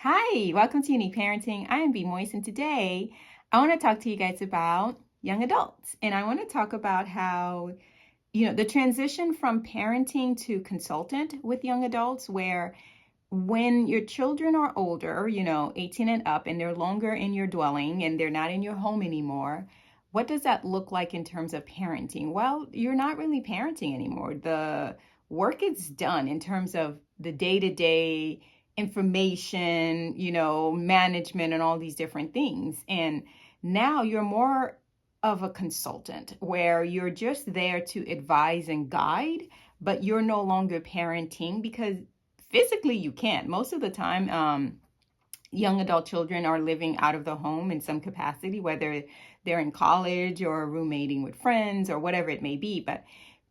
Hi, welcome to Unique Parenting. I am B. Moise, and today I want to talk to you guys about young adults. And I want to talk about how, the transition from parenting to consultant with young adults, where when your children are older, 18 and up, and they're longer in your dwelling and they're not in your home anymore, what does that look like in terms of parenting? Well, you're not really parenting anymore. The work is done in terms of the day-to-day information, management and all these different things. And now you're more of a consultant where you're just there to advise and guide, but you're no longer parenting because physically you can't. Most of the time, young adult children are living out of the home in some capacity, whether they're in college or roommating with friends or whatever it may be. But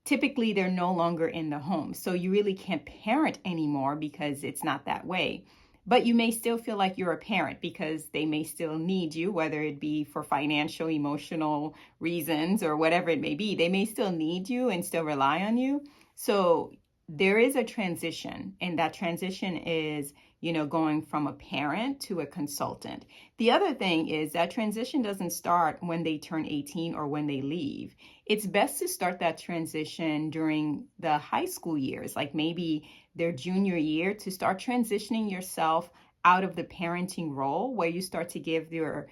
typically they're no longer in the home. So you really can't parent anymore because it's not that way. But you may still feel like you're a parent because they may still need you, whether it be for financial, emotional reasons or whatever it may be. They may still need you and still rely on you. So there is a transition, and that transition is going from a parent to a consultant. The other thing is that transition doesn't start when they turn 18 or when they leave. It's best to start that transition during the high school years, like maybe their junior year, to start transitioning yourself out of the parenting role where you start to give your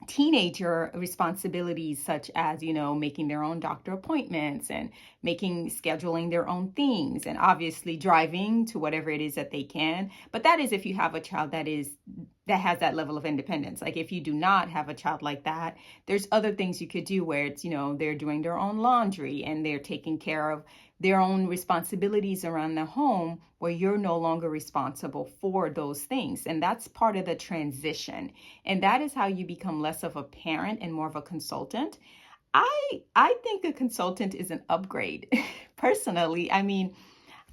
teenager responsibilities such as making their own doctor appointments and scheduling their own things, and obviously driving to whatever it is that they can. But that is if you have a child that has that level of independence. Like if you do not have a child like that, there's other things you could do where it's they're doing their own laundry and they're taking care of their own responsibilities around the home, where you're no longer responsible for those things. And that's part of the transition. And that is how you become less of a parent and more of a consultant. I think a consultant is an upgrade. Personally, I mean,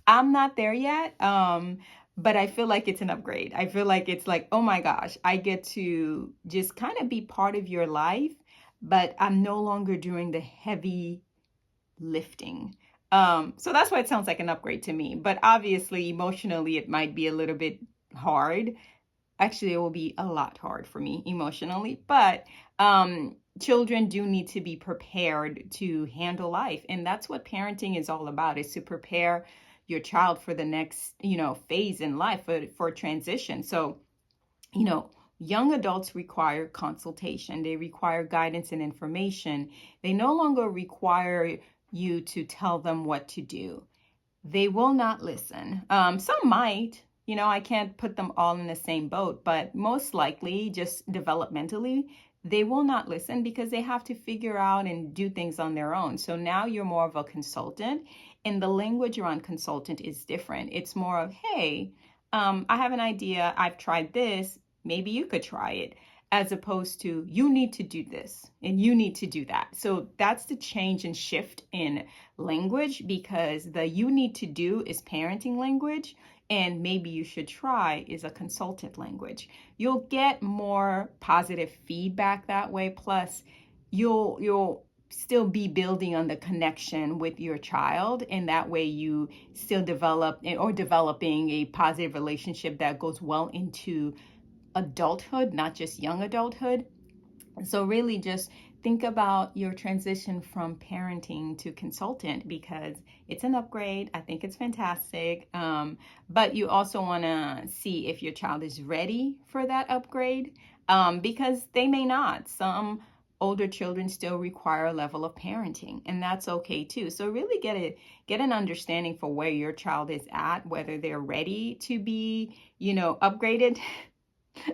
I'm not there yet. But I feel like it's an upgrade. I feel like it's like, oh my gosh, I get to just kind of be part of your life, but I'm no longer doing the heavy lifting. So that's why it sounds like an upgrade to me. But obviously, emotionally, it might be a little bit hard. Actually, it will be a lot hard for me emotionally. But children do need to be prepared to handle life. And that's what parenting is all about, is to prepare your child for the next, phase in life, for transition. So, young adults require consultation. They require guidance and information. They no longer require you to tell them what to do. They will not listen. Some might, I can't put them all in the same boat, but most likely, just developmentally, they will not listen because they have to figure out and do things on their own. So now you're more of a consultant, and the language around consultant is different. It's more of, hey, I have an idea. I've tried this. Maybe you could try it, as opposed to you need to do this and you need to do that. So that's the change and shift in language, because the you need to do is parenting language, and maybe you should try is a consultant language. You'll get more positive feedback that way. Plus, you'll still be building on the connection with your child, and that way you still developing a positive relationship that goes well into adulthood, not just young adulthood. So really just think about your transition from parenting to consultant, because it's an upgrade. I think it's fantastic. But you also want to see if your child is ready for that upgrade, because they may not. Some older children still require a level of parenting, and that's okay too. So really get an understanding for where your child is at, whether they're ready to be, upgraded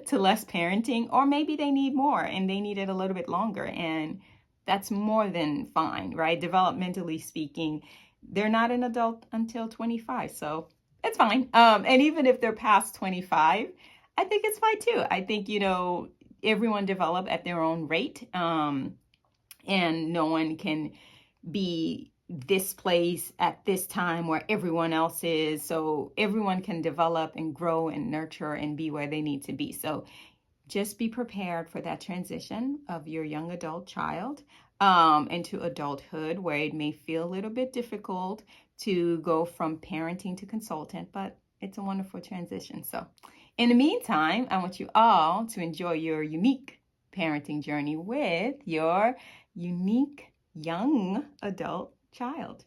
to less parenting, or maybe they need more and they need it a little bit longer. And that's more than fine, right? Developmentally speaking, they're not an adult until 25. So it's fine. And even if they're past 25, I think it's fine too. I think, everyone develop at their own rate. And no one can be this place at this time where everyone else is. So everyone can develop and grow and nurture and be where they need to be. So just be prepared for that transition of your young adult child into adulthood, where it may feel a little bit difficult to go from parenting to consultant, but it's a wonderful transition. So In the meantime, I want you all to enjoy your unique parenting journey with your unique young adult child.